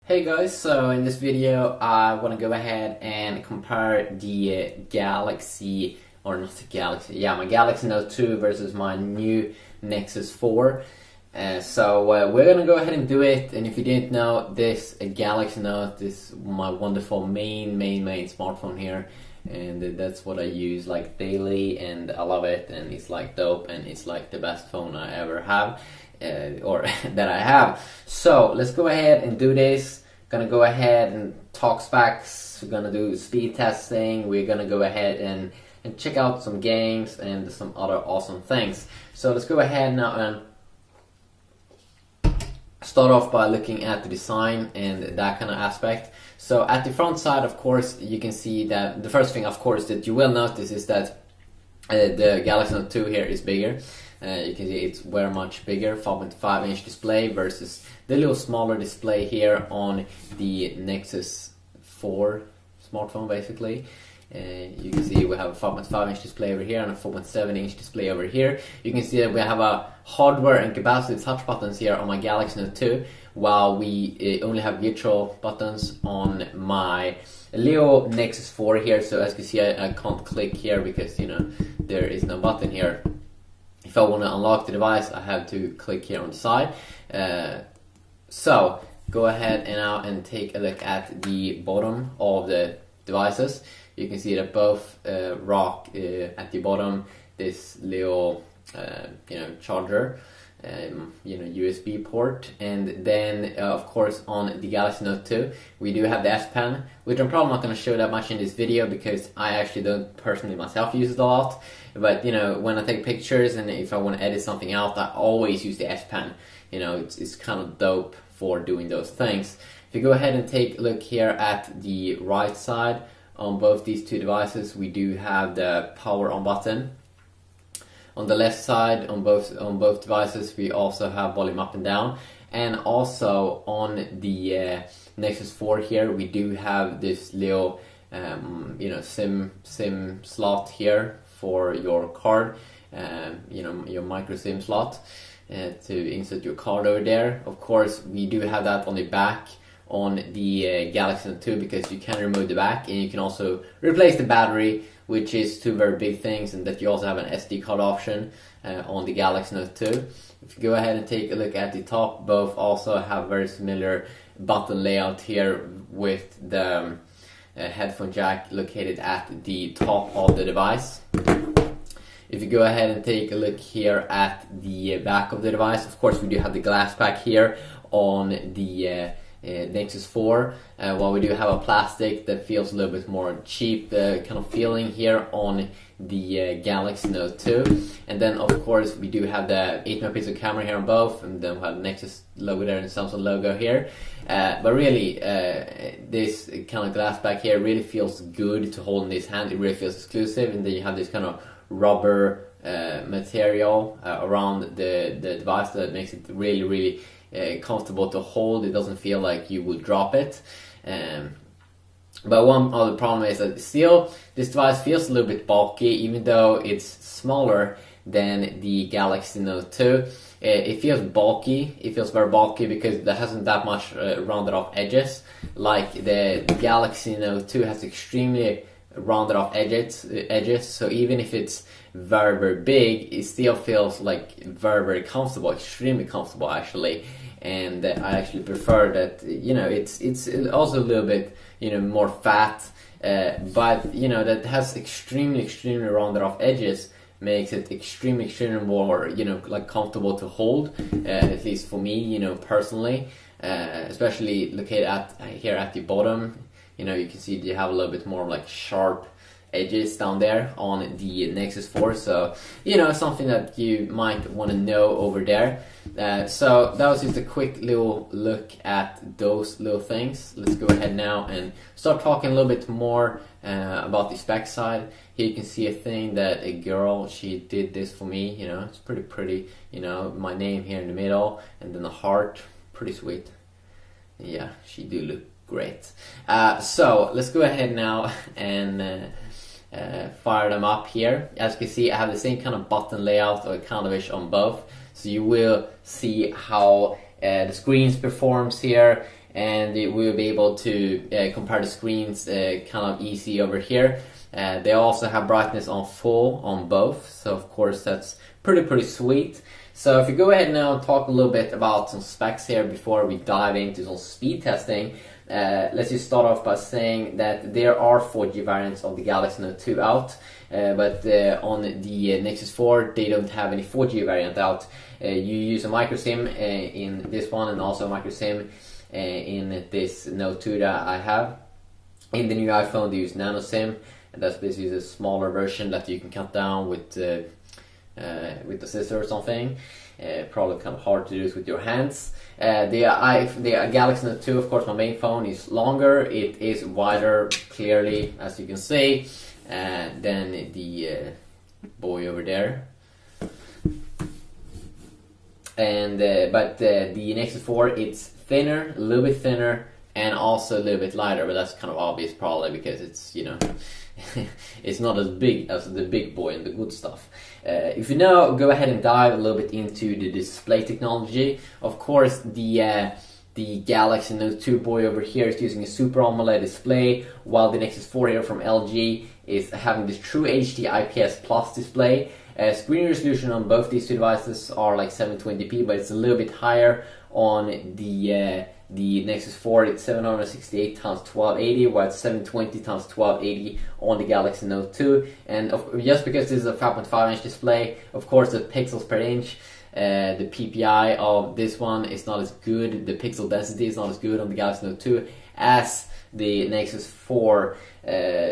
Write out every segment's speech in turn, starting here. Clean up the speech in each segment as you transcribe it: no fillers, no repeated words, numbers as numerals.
Hey guys, so in this video I want to go ahead and compare the Galaxy, or not the Galaxy, yeah, my Galaxy Note 2 versus my new Nexus 4. So we're gonna go ahead and do it. And if you didn't know, this Galaxy Note is my wonderful main smartphone here, and that's what I use like daily, and I love it, and it's like dope, and it's like the best phone I ever have. Or that I have. So let's go ahead and do this. Gonna go ahead and talk specs. We're gonna do speed testing. We're gonna go ahead and check out some games and some other awesome things. So let's go ahead now and start off by looking at the design and that kind of aspect. So at the front side, of course, you can see that the first thing, of course, that you will notice is that the Galaxy Note 2 here is bigger. You can see it's very much bigger, 5.5-inch display versus the little smaller display here on the Nexus 4 smartphone, basically. You can see we have a 5.5-inch display over here and a 4.7-inch display over here. You can see that we have a hardware and capacitive touch buttons here on my Galaxy Note 2, while we only have virtual buttons on my little Nexus 4 here. So as you can see, I can't click here because, you know, there is no button here. If I want to unlock the device, I have to click here on the side. So go ahead and now and take a look at the bottom of the devices. You can see that both rock at the bottom this little charger, USB port, and then of course on the Galaxy Note 2 we do have the S Pen, which I'm probably not going to show that much in this video because I actually don't personally myself use it a lot. But you know, when I take pictures and if I want to edit something out, I always use the S Pen. You know, it's kind of dope for doing those things. If you go ahead and take a look here at the right side on both these two devices, we do have the power on button. On the left side on both devices we also have volume up and down, and also on the Nexus 4 here we do have this little SIM slot here for your card, your micro SIM slot to insert your card over there. Of course we do have that on the back on the Galaxy Note 2 because you can remove the back and you can also replace the battery, which is two very big things, and that you also have an SD card option on the Galaxy Note 2. If you go ahead and take a look at the top, both also have very similar button layout here with the headphone jack located at the top of the device. If you go ahead and take a look here at the back of the device, of course we do have the glass back here on the Nexus 4, while we do have a plastic that feels a little bit more cheap kind of feeling here on the Galaxy Note 2. And then of course we do have the 8-megapixel camera here on both, and then we have the Nexus logo there and the Samsung logo here. But really this kind of glass back here really feels good to hold in this hand. It really feels exclusive, and then you have this kind of rubber material around the device that makes it really comfortable to hold. It doesn't feel like you would drop it. But one other problem is that still this device feels a little bit bulky, even though it's smaller than the Galaxy Note 2. It feels bulky. It feels very bulky because there hasn't that much rounded off edges. Like the Galaxy Note 2 has extremely rounded off edges. So even if it's very big, it still feels like very comfortable, extremely comfortable actually. And I actually prefer that. You know, it's also a little bit more fat, but you know, that has extremely rounded off edges makes it extremely more like comfortable to hold, at least for me, personally, especially located here at the bottom. You can see you have a little bit more like sharp edges down there on the Nexus 4, so something that you might want to know over there. So that was just a quick little look at those little things. Let's go ahead now and start talking a little bit more about the spec side. Here you can see a thing that a girl, she did this for me. It's pretty. My name here in the middle and then the heart, pretty sweet. Yeah, she do look great. So let's go ahead now and fire them up here. As you can see, I have the same kind of button layout or kind of ish on both, so you will see how the screens performs here, and we'll be able to compare the screens kind of easy over here. They also have brightness on full on both, so of course that's pretty sweet. So if you go ahead now and talk a little bit about some specs here before we dive into some speed testing, let's just start off by saying that there are 4G variants of the Galaxy Note 2 out, but on the Nexus 4 they don't have any 4G variant out. You use a micro SIM in this one, and also a micro SIM in this Note 2 that I have. In the new iPhone they use nano SIM, and that's basically a smaller version that you can cut down with the scissor or something. Probably kind of hard to do this with your hands. The Galaxy Note 2, of course, my main phone, is longer. It is wider, clearly, as you can see, than the boy over there. And but the Nexus 4, it's thinner, a little bit thinner, and also a little bit lighter. But that's kind of obvious, probably because it's, you know, it's not as big as the big boy and the good stuff. If you now go ahead and dive a little bit into the display technology, of course the Galaxy Note 2 boy over here is using a Super AMOLED display, while the Nexus 4 here from LG is having this True HD IPS Plus display. Screen resolution on both these two devices are like 720p, but it's a little bit higher on the Nexus 4. It's 768 x 1280, while it's 720 x 1280 on the Galaxy Note 2. And just because this is a 5.5 inch display, of course the pixels per inch, the PPI of this one is not as good, the pixel density is not as good on the Galaxy Note 2 as the Nexus 4.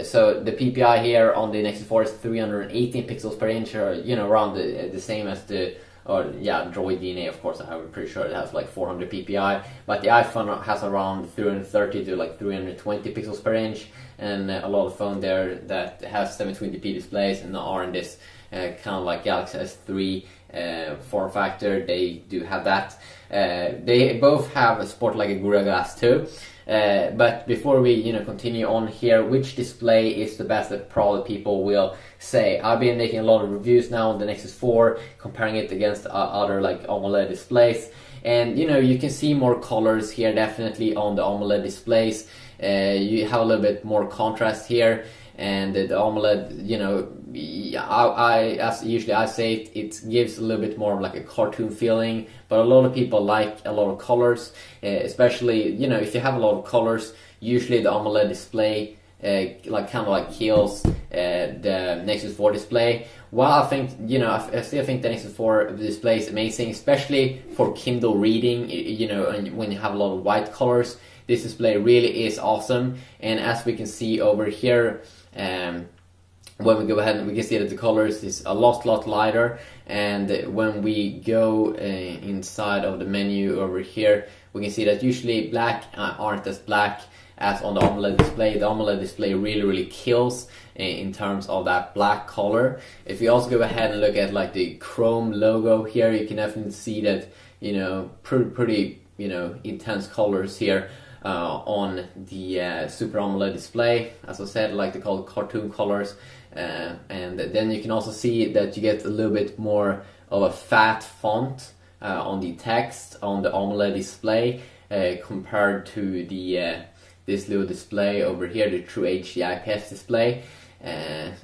So the PPI here on the Nexus 4 is 318 pixels per inch, or, you know, around the same as the Droid DNA. Of course, I'm pretty sure it has like 400 PPI, but the iPhone has around 330 to like 320 pixels per inch, and a lot of phone there that has 720p displays and are in this kind of like Galaxy S3 form factor. They do have that. They both have a support like a Gorilla Glass 2. But before we continue on here, which display is the best that probably people will say? I've been making a lot of reviews now on the Nexus 4, comparing it against other like AMOLED displays, and you can see more colors here definitely on the AMOLED displays. You have a little bit more contrast here, and the AMOLED, as usually I say it gives a little bit more of like a cartoon feeling, but a lot of people like a lot of colors, especially if you have a lot of colors. Usually the AMOLED display kind of kills the Nexus 4 display. While I think I still think the Nexus 4 display is amazing, especially for Kindle reading. And when you have a lot of white colors, this display really is awesome. And as we can see over here, when we go ahead and we can see that the colors is a lot lighter, and when we go inside of the menu over here, we can see that usually black aren't as black as on the AMOLED display. The AMOLED display really kills in terms of that black color. If you also go ahead and look at like the Chrome logo here, you can definitely see that pretty intense colors here on the Super AMOLED display. As I said, I like to call it cartoon colors, and then you can also see that you get a little bit more of a fat font on the text on the AMOLED display compared to the this little display over here, the True HD IPS display.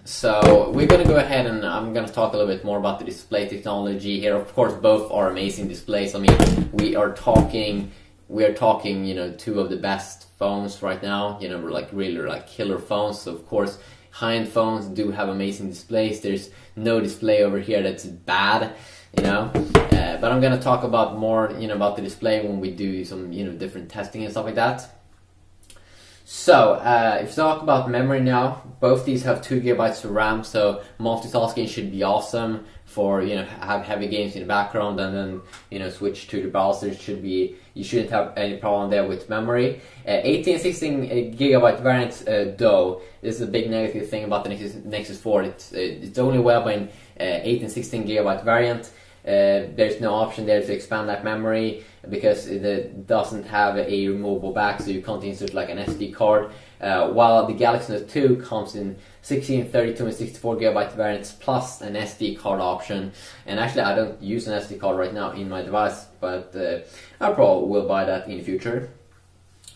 So we're gonna go ahead and I'm gonna talk a little bit more about the display technology here. Of course, both are amazing displays. I mean, we are talking two of the best phones right now, really killer phones. So of course high-end phones do have amazing displays. There's no display over here that's bad, but I'm gonna talk about more about the display when we do some different testing and stuff like that. So if you talk about memory now, both these have 2 GB of RAM, so multitasking should be awesome for have heavy games in the background and then switch to the browser. You shouldn't have any problem there with memory. 18 and 16 GB variants though, this is a big negative thing about the Nexus 4. It's only available in 8 and 16 GB variant. There's no option there to expand that memory because it doesn't have a removable back, so you can't insert like an SD card. While the Galaxy Note 2 comes in 16, 32 and 64 GB variants plus an SD card option. And actually I don't use an SD card right now in my device, but I probably will buy that in the future.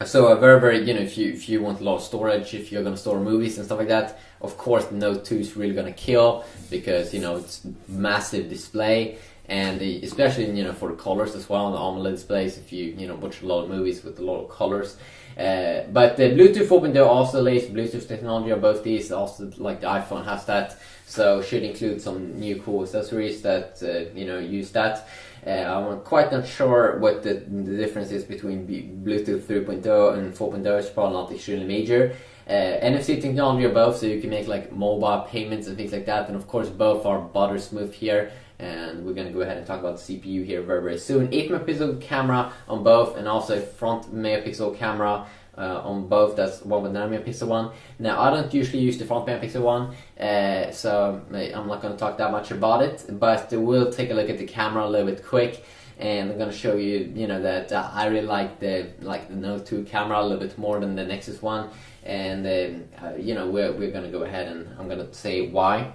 So a very, you know, if you want a lot of storage, if you're gonna store movies and stuff like that, of course the Note 2 is really gonna kill, because you know it's massive display, and especially, you know, for the colors as well on the AMOLED displays, if you know, watch a lot of movies with a lot of colors. But the Bluetooth 4.0 also lays Bluetooth technology on both these. Also, like the iPhone has that, so should include some new cool accessories that you know, use that. I'm quite not sure what the difference is between Bluetooth 3.0 and 4.0. It's probably not extremely major. NFC technology are both, so you can make like mobile payments and things like that. And of course, both are butter smooth here. And we're gonna go ahead and talk about the CPU here very soon. 8 megapixel camera on both, and also a front megapixel camera on both. That's one with 9 megapixel one. Now I don't usually use the front megapixel one, so I'm not gonna talk that much about it. But we'll take a look at the camera a little bit quick, and I'm gonna show you, you know, that I really like the Note 2 camera a little bit more than the Nexus one, and you know, we're gonna go ahead and I'm gonna say why.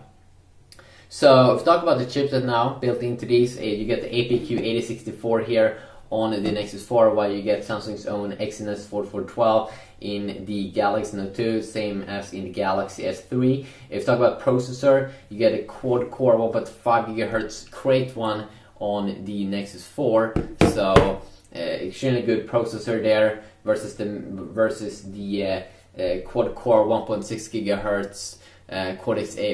So if we talk about the chipset now built into these, you get the APQ8064 here on the Nexus 4, while you get Samsung's own Exynos 4412 in the Galaxy Note 2, same as in the Galaxy S3. If you talk about processor, you get a quad-core 1.5 GHz Crate one on the Nexus 4, so extremely good processor there versus the quad-core 1.6 GHz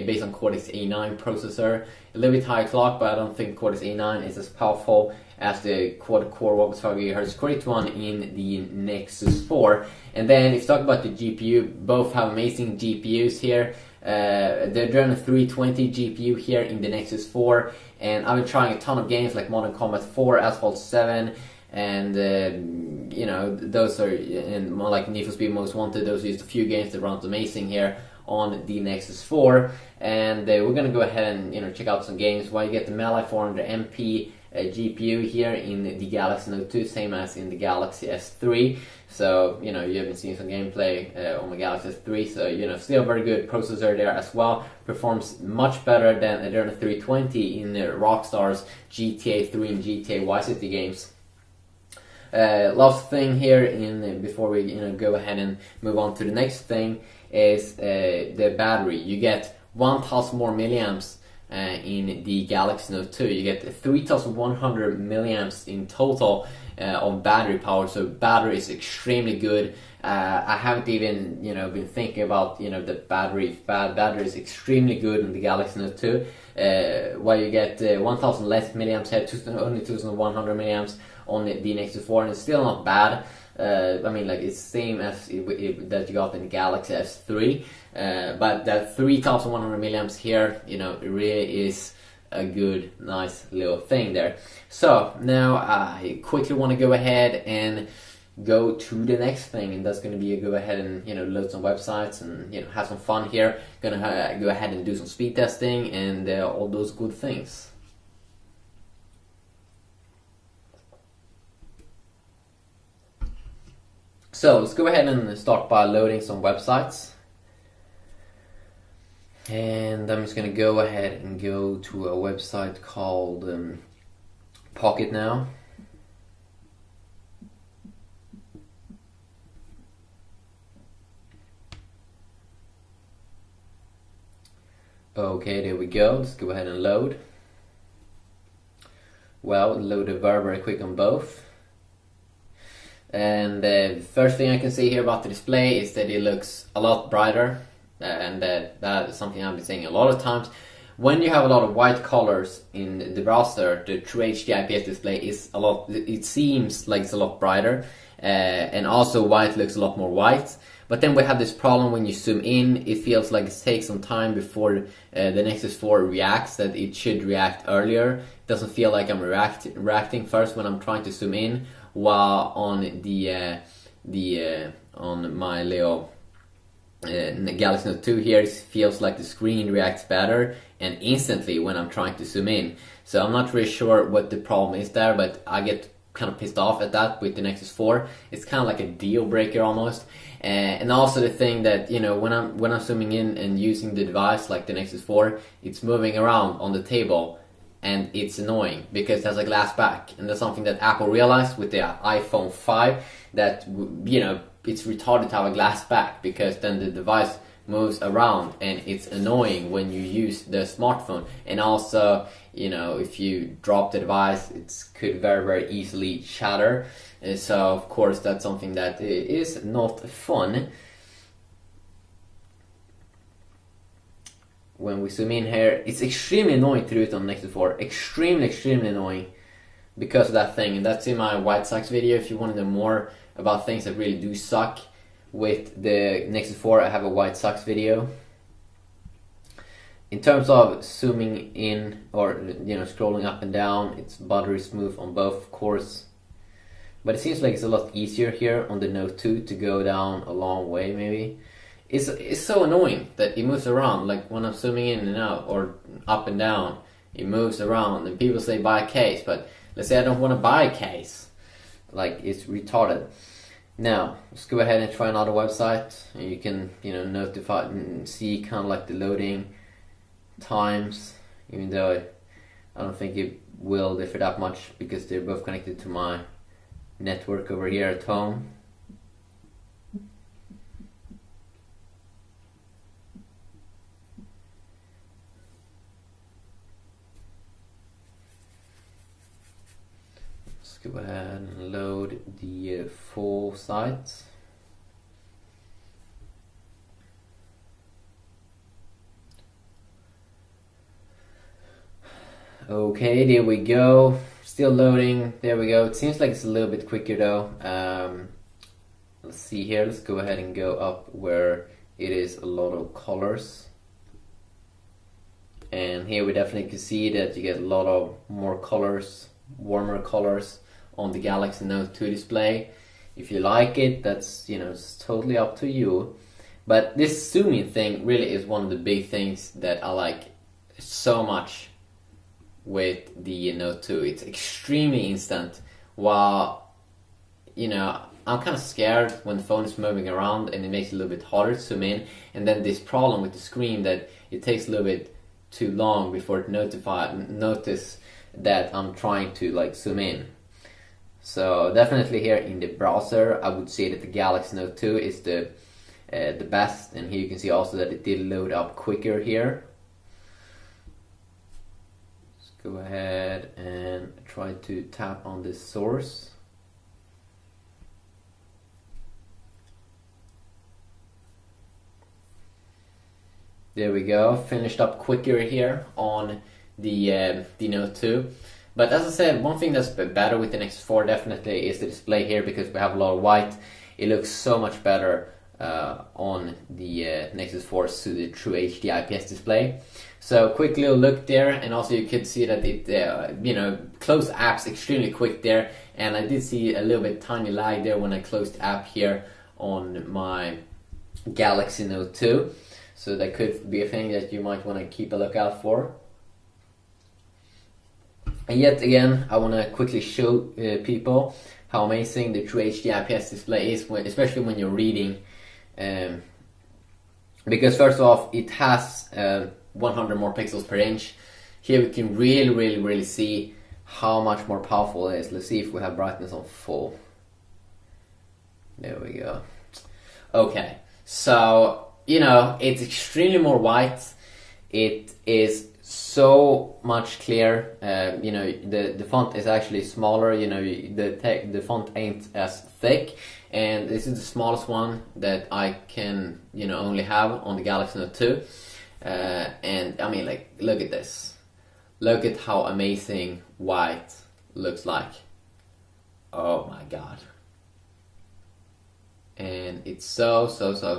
based on Cortex A9 processor. A little bit higher clock, but I don't think Cortex A9 is as powerful as the quad-core 1.5 GHz Crate one in the Nexus 4. And then if you talk about the GPU, both have amazing GPUs here. The Adreno 320 GPU here in the Nexus 4, and I've been trying a ton of games like Modern Combat 4, Asphalt 7, and you know, those are, and more like Need for Speed Most Wanted. Those are just a few games that run amazing here on the Nexus 4, and we're gonna go ahead and, you know, check out some games. While you get the Mali 400 MP GPU here in the Galaxy Note 2, same as in the Galaxy S3. So, you know, you haven't seen some gameplay on the Galaxy S3, so, you know, still very good processor there as well. Performs much better than Adreno 320 in Rockstar's GTA 3 and GTA Vice City games. Last thing here before we, you know, go ahead and move on to the next thing is the battery. You get 1000 more milliamps in the Galaxy Note 2. You get 3100 milliamps in total of battery power, so battery is extremely good. I haven't even, you know, been thinking about, you know, the battery. Battery is extremely good in the Galaxy Note 2. While you get 1000 less milliamps here, only 2100 milliamps on the Nexus 4, and it's still not bad. I mean, like, it's same as that you got in the Galaxy S3, but that 3100 milliamps here, you know, it really is a good, nice little thing there. So now I quickly want to go ahead and go to the next thing, and that's going to be go ahead and, you know, load some websites and, you know, have some fun here. Gonna go ahead and do some speed testing and all those good things. So let's go ahead and start by loading some websites. And I'm just going to go ahead and go to a website called Pocket Now. Okay, there we go. Let's go ahead and load. Well, it loaded very quick on both. And the first thing I can see here about the display is that it looks a lot brighter, and that is something I've been saying a lot of times. When you have a lot of white colors in the browser, the True HD IPS display is a lot. It seems like it's a lot brighter, and also white looks a lot more white. But then we have this problem when you zoom in. It feels like it takes some time before the Nexus 4 reacts. That it should react earlier. It doesn't feel like I'm reacting first when I'm trying to zoom in. While on on my little Galaxy Note 2 here, it feels like the screen reacts better and instantly when I'm trying to zoom in. So I'm not really sure what the problem is there, but I get kind of pissed off at that with the Nexus 4. It's kind of like a deal breaker almost. And also the thing that, you know, when I'm zooming in and using the device like the Nexus 4, it's moving around on the table and it's annoying because it has a glass back, and that's something that Apple realized with the iPhone 5, that it's retarded to have a glass back, because then the device moves around and it's annoying when you use the smartphone. And also, if you drop the device, it could very easily shatter. And so of course that's something that is not fun. When we zoom in here, it's extremely annoying to do it on Nexus 4. Extremely annoying because of that thing. And that's in my White Sox video. If you want to know more about things that really do suck with the Nexus 4, I have a White Sox video. In terms of zooming in or scrolling up and down, it's buttery smooth on both, of course. But it seems like it's a lot easier here on the Note 2 to go down a long way, maybe. It's so annoying that it moves around. Like when I'm zooming in and out or up and down, it moves around. And people say buy a case, but let's say I don't want to buy a case. Like, it's retarded. Now let's go ahead and try another website. And you can notify and see kind of like the loading times, even though I don't think it will differ that much because they're both connected to my network over here at home. Go ahead and load the full site. Okay, there we go. Still loading. There we go. It seems like it's a little bit quicker though. Let's see here. Let's go ahead and go up where it is a lot of colors. And here we definitely can see that you get a lot of more colors, warmer colors on the Galaxy Note 2 display. If you like it, that's it's totally up to you. But this zooming thing really is one of the big things that I like so much with the Note 2. It's extremely instant, while I'm kind of scared when the phone is moving around and it makes it a little bit harder to zoom in, and then this problem with the screen that it takes a little bit too long before it notice that I'm trying to zoom in. So definitely here in the browser, I would say that the Galaxy Note 2 is the best. And here you can see also that it did load up quicker here. Let's go ahead and try to tap on this source. There we go, finished up quicker here on the Note 2. But as I said, one thing that's better with the Nexus 4 definitely is the display here, because we have a lot of white. It looks so much better on the Nexus 4 to the True HD IPS display. So quick little look there, and also you could see that it close apps extremely quick there, and I did see a little bit tiny lag there when I closed the app here on my Galaxy Note 2. So that could be a thing that you might want to keep a lookout for. And yet again, I want to quickly show people how amazing the True HD IPS display is, especially when you're reading. Because first off, it has 100 more pixels per inch. Here we can really see how much more powerful it is. Let's see if we have brightness on full. There we go. Okay, so it's extremely more white. It is so much clear. The font is actually smaller. The font ain't as thick, and this is the smallest one that I can only have on the Galaxy Note 2. And I mean, look at this. Look at how amazing white looks like. Oh my god. And it's so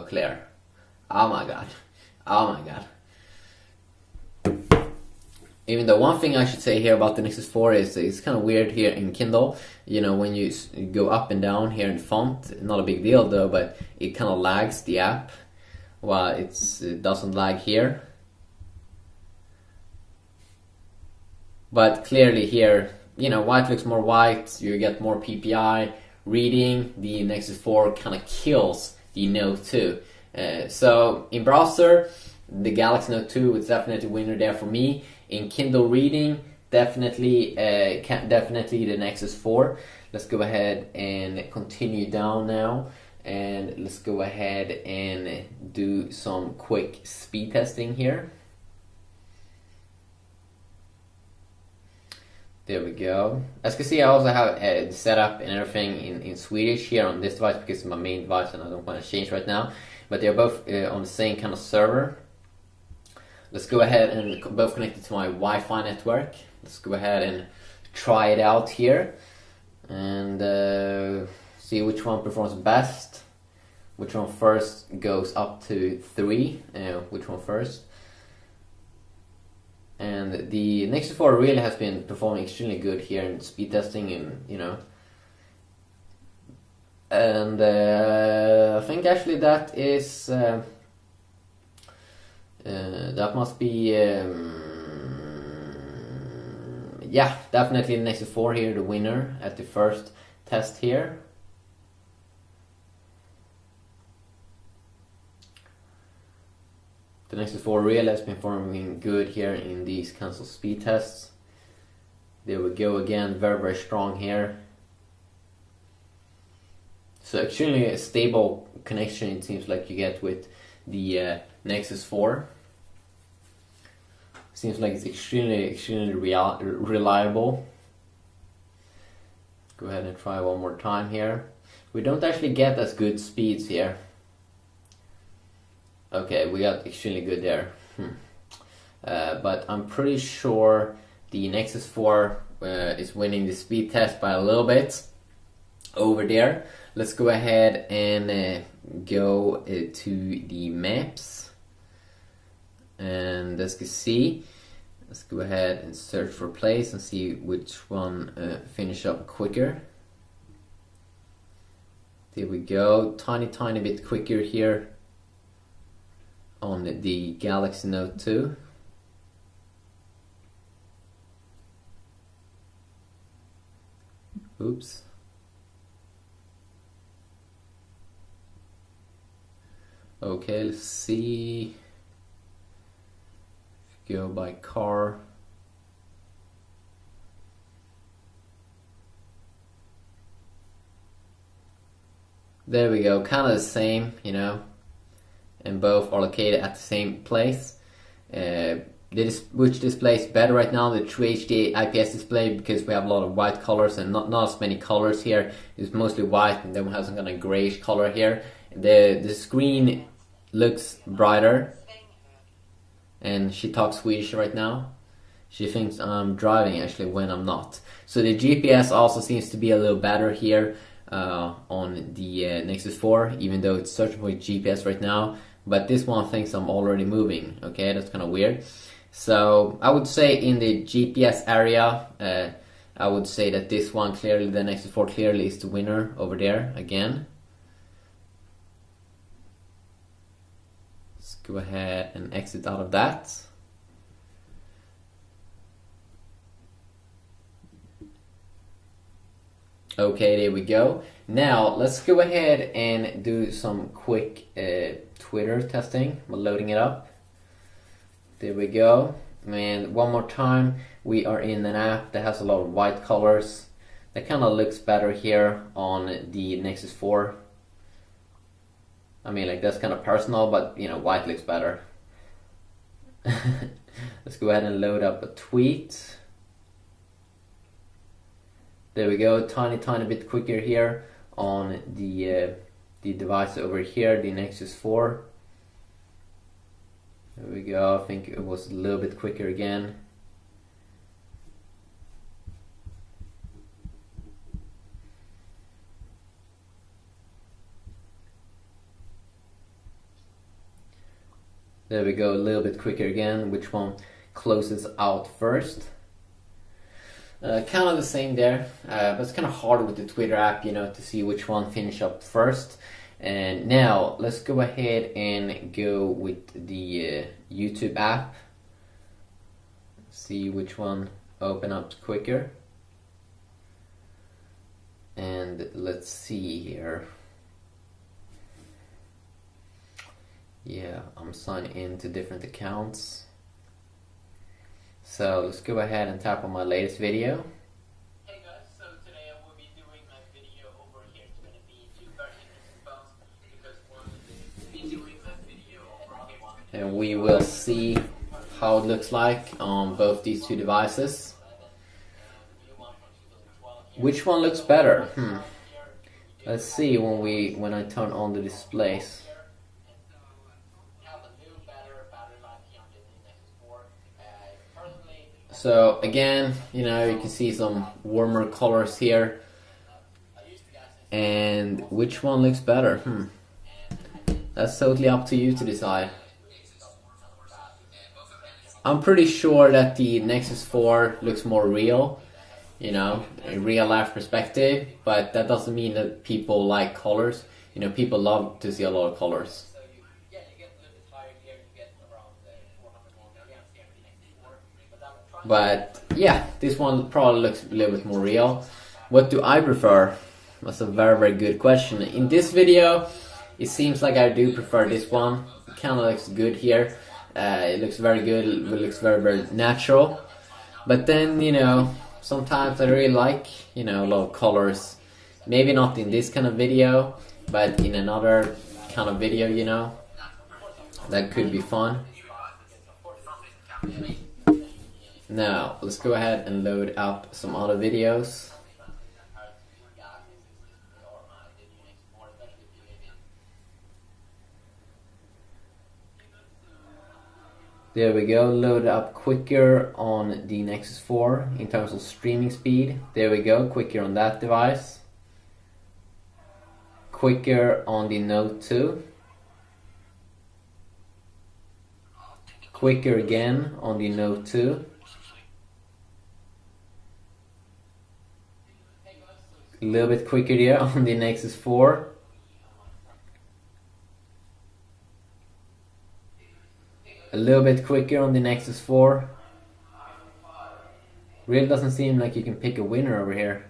clear. Oh my god. Oh my god. Even though one thing I should say here about the Nexus 4 is it's kind of weird here in Kindle. When you go up and down here in font, not a big deal though, but it kind of lags the app, while it doesn't lag here. But clearly here, white looks more white, you get more PPI. Reading, the Nexus 4 kind of kills the Note 2. So in browser, the Galaxy Note 2 is definitely a winner there for me. In Kindle reading, definitely definitely the Nexus 4. Let's go ahead and continue down now, and let's go ahead and do some quick speed testing here. There we go. As you can see, I also have the setup and everything in Swedish here on this device because it's my main device and I don't want to change right now. But they're both on the same kind of server. Let's go ahead and both connected to my Wi-Fi network. Let's go ahead and try it out here and see which one performs best. Which one first goes up to 3? Which one first? And the Nexus 4 really has been performing extremely good here in speed testing, and and I think actually that is that must be yeah, definitely the Nexus 4 here, the winner at the first test here. The Nexus 4 really has been performing good here in these kinds of speed tests. There we go again, very strong here. So extremely stable connection it seems like you get with the Nexus 4. Seems like it's extremely reliable. Go ahead and try one more time here. We don't actually get as good speeds here. Okay, we got extremely good there. But I'm pretty sure the Nexus 4 is winning the speed test by a little bit over there. Let's go ahead and go to the maps. And as you can see, let's go ahead and search for place and see which one finish up quicker. There we go, tiny bit quicker here on the Galaxy Note 2. Oops. Okay, let's see. Go by car. There we go, kind of the same, and both are located at the same place. Which display is better right now? The True HD IPS display, because we have a lot of white colors and not as many colors here. It's mostly white, and then we have some kind of grayish color here. The screen looks brighter, and she talks Swedish right now. She thinks I'm driving actually when I'm not. So the GPS also seems to be a little better here on the Nexus 4, even though it's searching for GPS right now. But this one thinks I'm already moving. Okay, that's kind of weird. So I would say in the GPS area, I would say that this one clearly, the Nexus 4 clearly is the winner over there again. Let's go ahead and exit out of that. Okay, there we go. Now let's go ahead and do some quick Twitter testing. We're loading it up. There we go. And one more time, we are in an app that has a lot of white colors. That kind of looks better here on the Nexus 4. I mean, like, that's kind of personal, but white looks better. Let's go ahead and load up a tweet. There we go, tiny bit quicker here on the device over here, the Nexus 4. There we go, I think it was a little bit quicker again. There we go, a little bit quicker again. Which one closes out first? Kind of the same there, but it's kind of hard with the Twitter app, to see which one finish up first. And now let's go ahead and go with the YouTube app. See which one open up quicker. And let's see here. Yeah, I'm signing in to different accounts. So let's go ahead and tap on my latest video. Hey guys, so today I will be doing my video over here. It's going to be two very interesting phones because one will be doing my video over here. And we will see how it looks like on both these two devices. Which one looks better? Let's see when I turn on the displays. So again, you know, you can see some warmer colors here. And which one looks better? That's totally up to you to decide. I'm pretty sure that the Nexus 4 looks more real, you know, a real life perspective, but that doesn't mean that people like colors. You know, people love to see a lot of colors. But yeah, this one probably looks a little bit more real. What do I prefer? That's a very, very good question. In this video, it seems like I do prefer this one. It kind of looks good here. It looks very good. It looks very, very natural. But then, you know, sometimes I really like, you know, a lot of colors. Maybe not in this kind of video, but in another kind of video, you know, that could be fun. Now, let's go ahead and load up some other videos. There we go, load up quicker on the Nexus 4 in terms of streaming speed. There we go, quicker on that device. Quicker on the Note 2. Quicker again on the Note 2. A little bit quicker there on the Nexus 4. A little bit quicker on the Nexus 4. Really doesn't seem like you can pick a winner over here.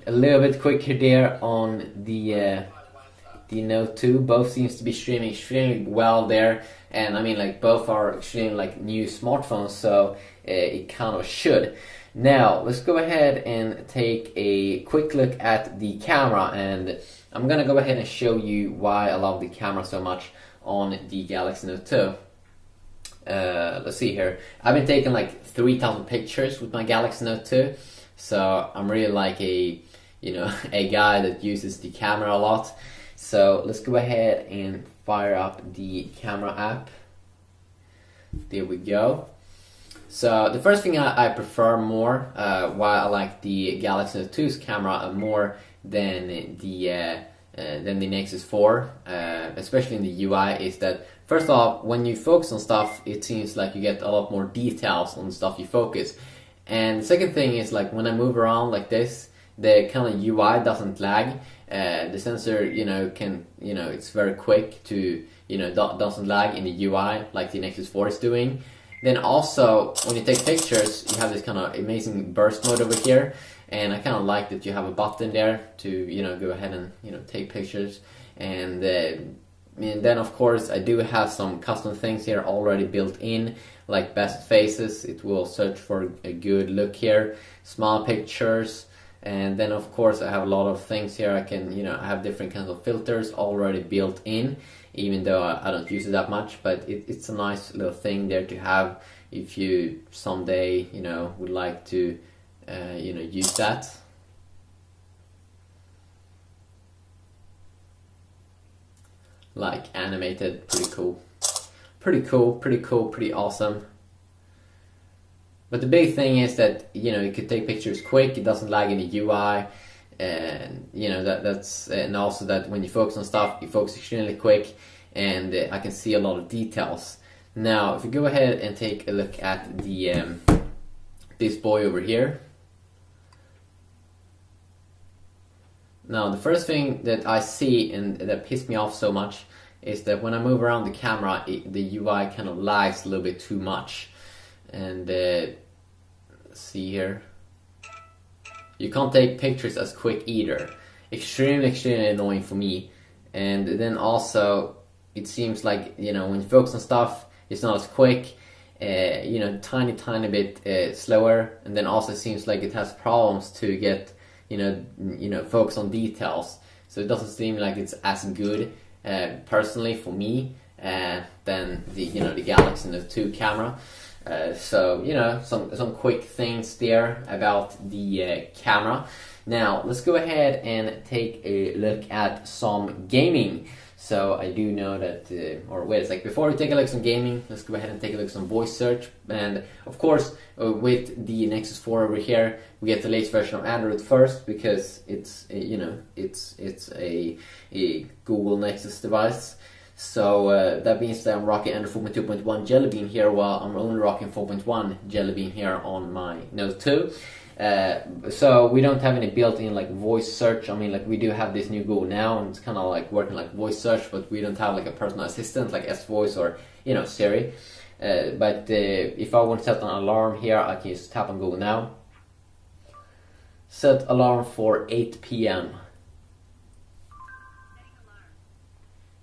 A little bit quicker there on the Note 2. Both seems to be streaming extremely well there, and I mean, like, both are extremely like new smartphones, so it kind of should. Now let's go ahead and take a quick look at the camera, and I'm gonna go ahead and show you why I love the camera so much on the Galaxy Note 2. Let's see here. I've been taking like 3,000 pictures with my Galaxy Note 2, so I'm really like a, you know, a guy that uses the camera a lot. So let's go ahead and fire up the camera app. There we go. So the first thing I prefer more, why I like the Galaxy Note 2's camera more than the Nexus 4, especially in the UI, is that first off, when you focus on stuff, it seems like you get a lot more details on the stuff you focus. And the second thing is, like, when I move around like this, the kind of UI doesn't lag. The sensor, you know, can, you know, it's very quick to, you know, doesn't lag in the UI like the Nexus 4 is doing. Then also, when you take pictures, you have this kind of amazing burst mode over here, and I kind of like that you have a button there to, you know, go ahead and, you know, take pictures. And then of course I do have some custom things here already built in, like best faces. It will search for a good look here, small pictures, and then of course I have a lot of things here. I can, you know, I have different kinds of filters already built in, even though I don't use it that much, but it's a nice little thing there to have if you someday, you know, would like to you know, use that. Like animated, pretty cool, pretty awesome. But the big thing is that, you know, you could take pictures quick, it doesn't lag in the UI, and you know, that's and also that when you focus on stuff, you focus extremely quick, and I can see a lot of details. Now if you go ahead and take a look at the this boy over here. Now the first thing that I see and that pissed me off so much is that when I move around the camera, the UI kind of lags a little bit too much. And let's see here, you can't take pictures as quick either. Extremely annoying for me. And then also it seems like, you know, when you focus on stuff, it's not as quick, you know, tiny bit slower, and then also seems like it has problems to get, you know, focus on details. So it doesn't seem like it's as good, personally for me, than the, you know, the Galaxy Note 2 camera. So, you know, some quick things there about the camera. Now let's go ahead and take a look at some gaming. So I do know that, or wait a sec, before we take a look at some gaming, let's go ahead and take a look at some voice search. And of course, with the Nexus 4 over here, we get the latest version of Android first, because it's, you know, it's a Google Nexus device. So that means that I'm rocking Android 4.2.1 Jelly Bean here, while I'm only rocking 4.1 Jelly Bean here on my Note 2. So we don't have any built-in like voice search. I mean, like, we do have this new Google Now, and it's kind of like working like voice search, but we don't have like a personal assistant like S Voice or, you know, Siri. But if I want to set an alarm here, I can just tap on Google Now. Set alarm for 8 p.m.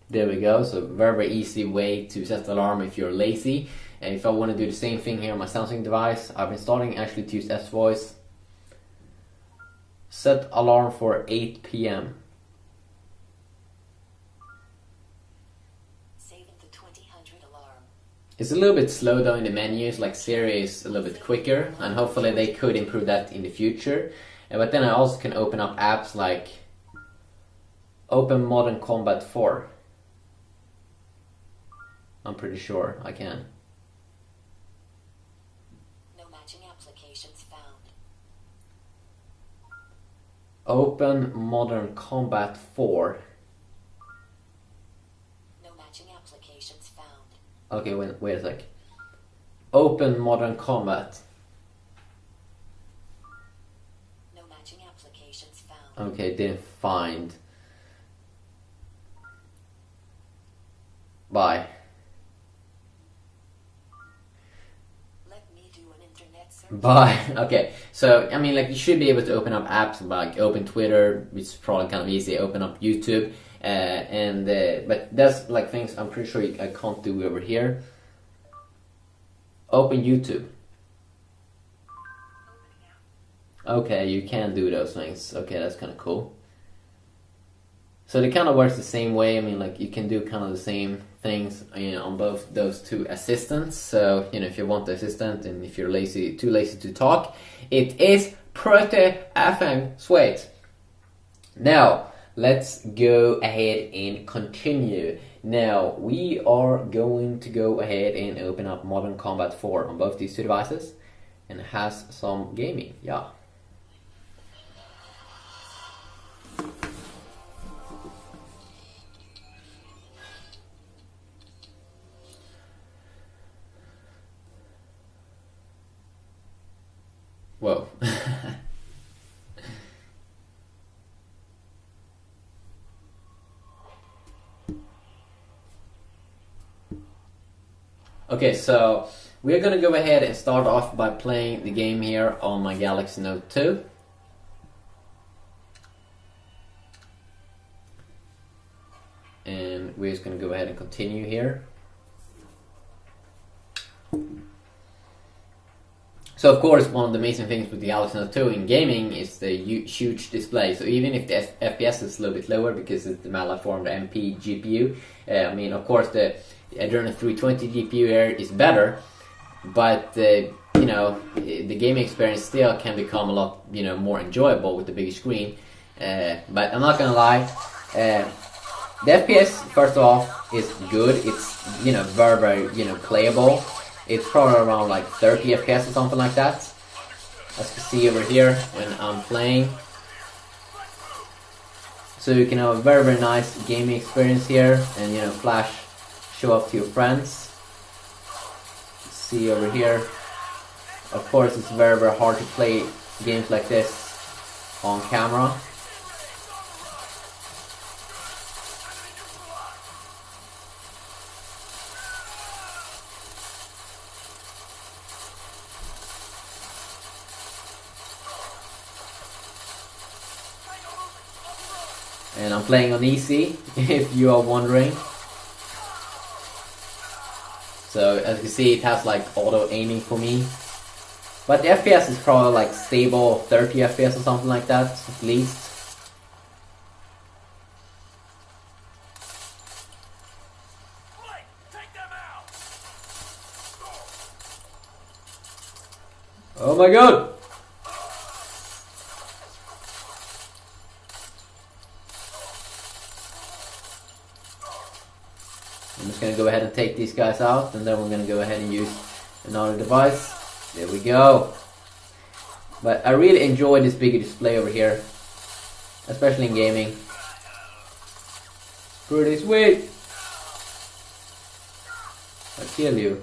There we go. So very easy way to set the alarm if you're lazy. And if I want to do the same thing here on my Samsung device, I've been starting actually to use S Voice. Set alarm for 8 p.m. Save the 2000 alarm. It's a little bit slow though in the menus, like Siri is a little bit quicker, and hopefully they could improve that in the future. But then I also can open up apps like Open Modern Combat 4. I'm pretty sure I can. No matching applications found. Open Modern Combat 4. No matching applications found. Okay, wait a sec. Open Modern Combat. No matching applications found. Okay, didn't find. Bye. Let me do an internet search. Bye. Okay, so I mean, like, you should be able to open up apps like open Twitter, which is probably kind of easy. Open up YouTube, but that's like things I'm pretty sure I can't do over here. Open YouTube. Okay, you can do those things. Okay, that's kind of cool. So it kind of works the same way. I mean, like, you can do kind of the same things, you know, on both those two assistants. So, you know, if you want the assistant and if you're too lazy to talk, it is pretty effing sweet. Now, let's go ahead and continue. Now, we are going to go ahead and open up Modern Combat 4 on both these two devices, and it has some gaming, yeah. Whoa. Okay, so we're gonna go ahead and start off by playing the game here on my Galaxy Note 2. And we're just gonna go ahead and continue here. So of course, one of the amazing things with the Galaxy Note 2 in gaming is the huge display. So even if the FPS is a little bit lower because it's the malformed MP GPU, I mean, of course the Adreno 320 GPU here is better, but you know, the gaming experience still can become a lot, you know, more enjoyable with the bigger screen. But I'm not gonna lie, the FPS first off is good. It's, you know, very, you know, playable. It's probably around like 30 FPS or something like that, as you can see over here when I'm playing. So you can have a very nice gaming experience here, and, you know, flash, show off to your friends. See over here. Of course, it's very hard to play games like this on camera. And I'm playing on easy, if you are wondering. So as you can see, it has like auto aiming for me. But the FPS is probably like stable 30 FPS or something like that, at least. Oh my god! I'm just gonna go ahead and take these guys out, and then we're gonna go ahead and use another device. There we go. But I really enjoy this bigger display over here, especially in gaming. Pretty sweet. I'll kill you.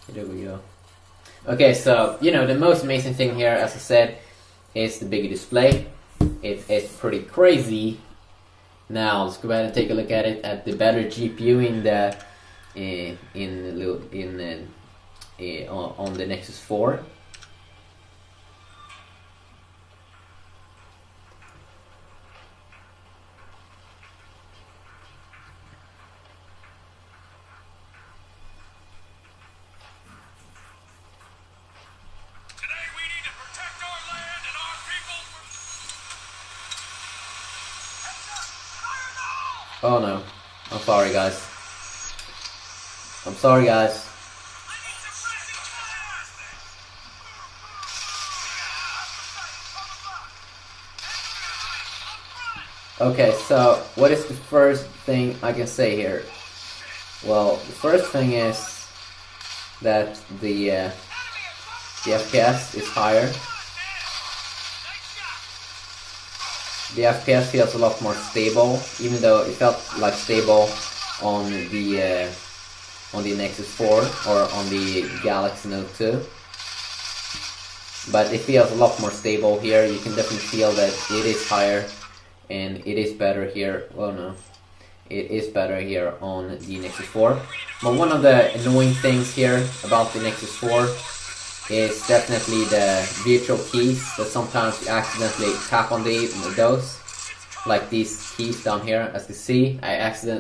There we go. Okay, so you know the most amazing thing here, as I said, is the bigger display. It's pretty crazy. Now let's go ahead and take a look at it at the better GPU in the on the Nexus 4. Oh no, I'm sorry guys. I'm sorry guys. Okay, so what is the first thing I can say here? Well, the first thing is that the FPS is higher. The FPS feels a lot more stable, even though it felt like stable on the Nexus 4 or on the Galaxy Note 2. But it feels a lot more stable here. You can definitely feel that it is higher and it is better here. Oh no, it is better here on the Nexus 4. But one of the annoying things here about the Nexus 4 is definitely the virtual keys that sometimes you accidentally tap on those, like these keys down here. As you see,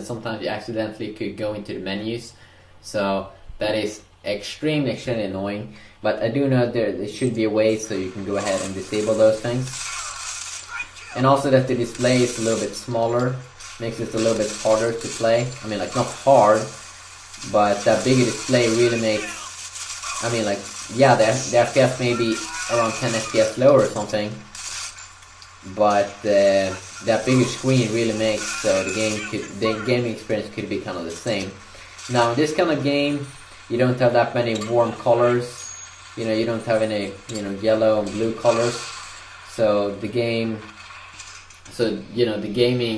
sometimes you accidentally could go into the menus, so that is extremely annoying. But I do know there should be a way so you can go ahead and disable those things. And also that the display is a little bit smaller makes it a little bit harder to play. I mean, like, not hard, but that bigger display really makes, I mean, like, yeah, the FPS may be around 10 FPS lower or something, but that bigger screen really makes so the gaming experience could be kind of the same. Now, in this kind of game, you don't have that many warm colors. You know, you don't have any, you know, yellow and blue colors. So the gaming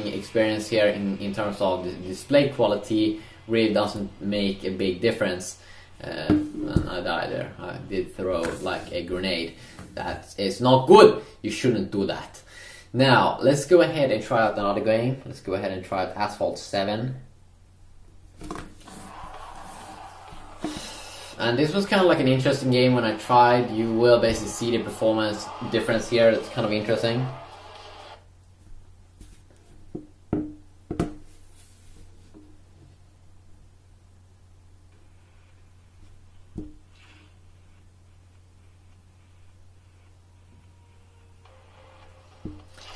experience here in terms of the display quality really doesn't make a big difference. And I died there. I did throw like a grenade. That is not good. You shouldn't do that. Now, let's go ahead and try out another game. Let's go ahead and try out Asphalt 7. And this was kind of like an interesting game when I tried. You will basically see the performance difference here. It's kind of interesting.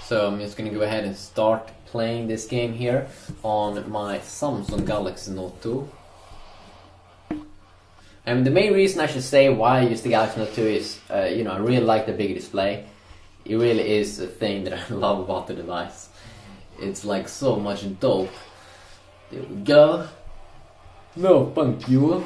So I'm just going to go ahead and start playing this game here on my Samsung Galaxy Note 2. And the main reason I should say why I use the Galaxy Note 2 is, you know, I really like the big display. It really is a thing that I love about the device. It's like so much dope. There we go. No, thank you.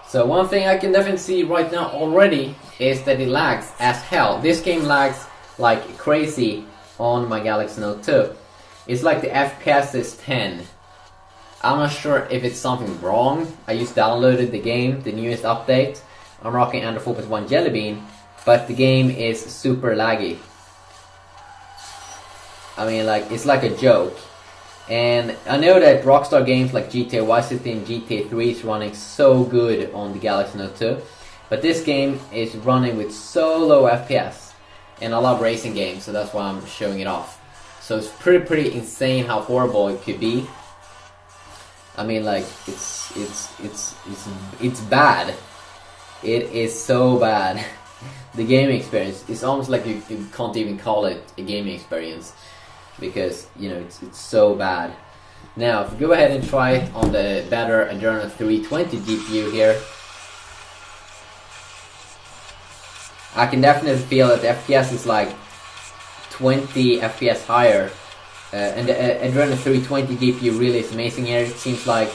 So one thing I can definitely see right now already is that it lags as hell. This game lags like crazy on my Galaxy Note 2. It's like the FPS is 10. I'm not sure if it's something wrong. I just downloaded the game, the newest update. I'm rocking Android 4.1 Jelly Bean, but the game is super laggy. I mean, like, it's like a joke. And I know that Rockstar games like GTA Vice City and GTA 3 is running so good on the Galaxy Note 2, but this game is running with so low FPS, and I love racing games, so that's why I'm showing it off. So it's pretty insane how horrible it could be. I mean, like, it's bad. It is so bad. The gaming experience, it's almost like you can't even call it a gaming experience, because, you know, it's so bad. Now, if we go ahead and try it on the better Adreno 320 GPU here, I can definitely feel that the FPS is like 20 FPS higher, and the Adreno 320 GPU really is amazing here. It seems like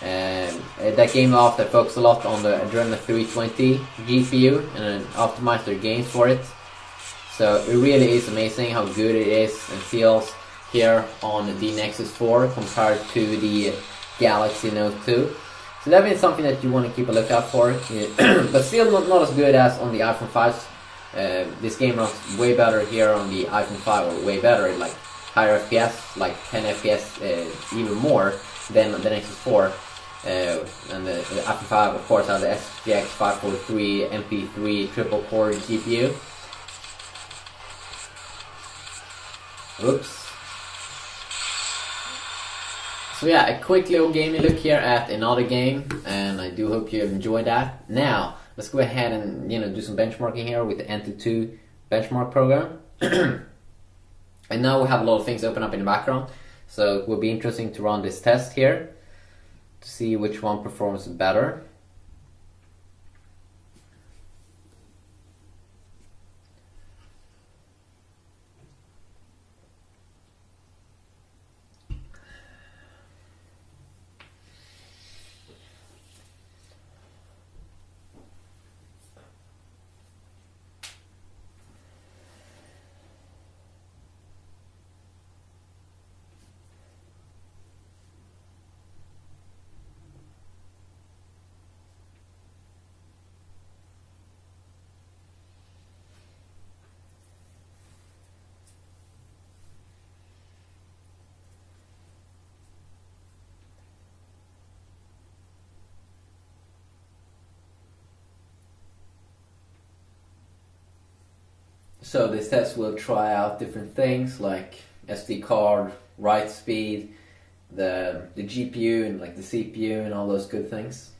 that game after focused a lot on the Adreno 320 GPU and optimized their games for it. So it really is amazing how good it is and feels here on the Nexus 4 compared to the Galaxy Note 2. So that means something that you want to keep a lookout for, but still not as good as on the iPhone 5. This game runs way better here on the iPhone 5, or way better, like higher FPS, like 10 FPS, even more than the Nexus 4. And the iPhone 5, of course, has the SGX 543 MP3 triple core GPU. Oops. So yeah, a quick little gaming look here at another game, and I do hope you enjoyed that. Now, let's go ahead and, you know, do some benchmarking here with the NT2 benchmark program. And now we have a lot of things open up in the background, so it will be interesting to run this test here to see which one performs better. So this test will try out different things like SD card, write speed, the GPU and like the CPU and all those good things.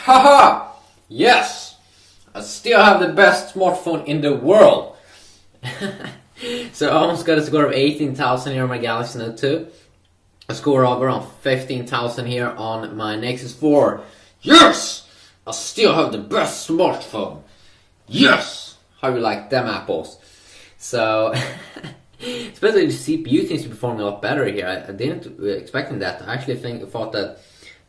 Haha! Yes! I still have the best smartphone in the world! So I almost got a score of 18,000 here on my Galaxy Note 2. A score of around 15,000 here on my Nexus 4. Yes! I still have the best smartphone! Yes! How you like them apples? So, especially the CPU seems to be performing a lot better here. I didn't expect that. I actually thought that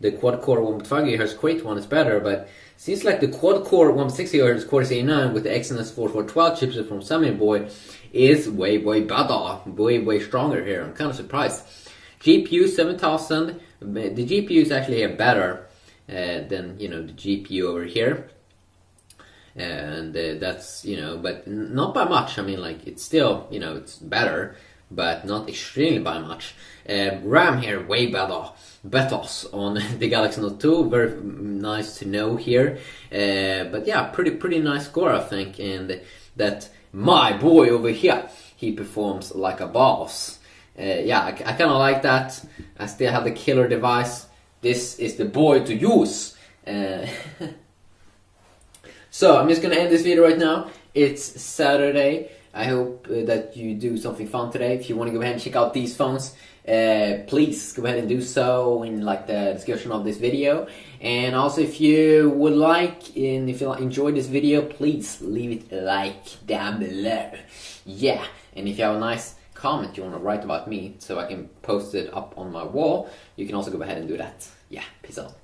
the quad-core 1.5 GHz Crate one is better, but seems like the quad-core 1.6 GHz Cortex A9 with the Exynos 4412 chipset from Sammy Boy is way better, way stronger here. I'm kind of surprised. GPU 7000. The GPU is actually better than the GPU over here, and that's but not by much. I mean, like, it's still it's better, but not extremely by much. RAM here way better. Betos on the Galaxy Note 2, very nice to know here. But yeah, pretty nice score, I think, and that my boy over here, he performs like a boss. Yeah, I kind of like that. I still have the killer device. This is the boy to use. So I'm just gonna end this video right now. It's Saturday. I hope that you do something fun today. If you want to go ahead and check out these phones, please go ahead and do so in the description of this video. And also, if you would like, and if you enjoyed this video, please leave it a like down below. Yeah, and if you have a nice comment you want to write about me so I can post it up on my wall, you can also go ahead and do that. Yeah, peace out.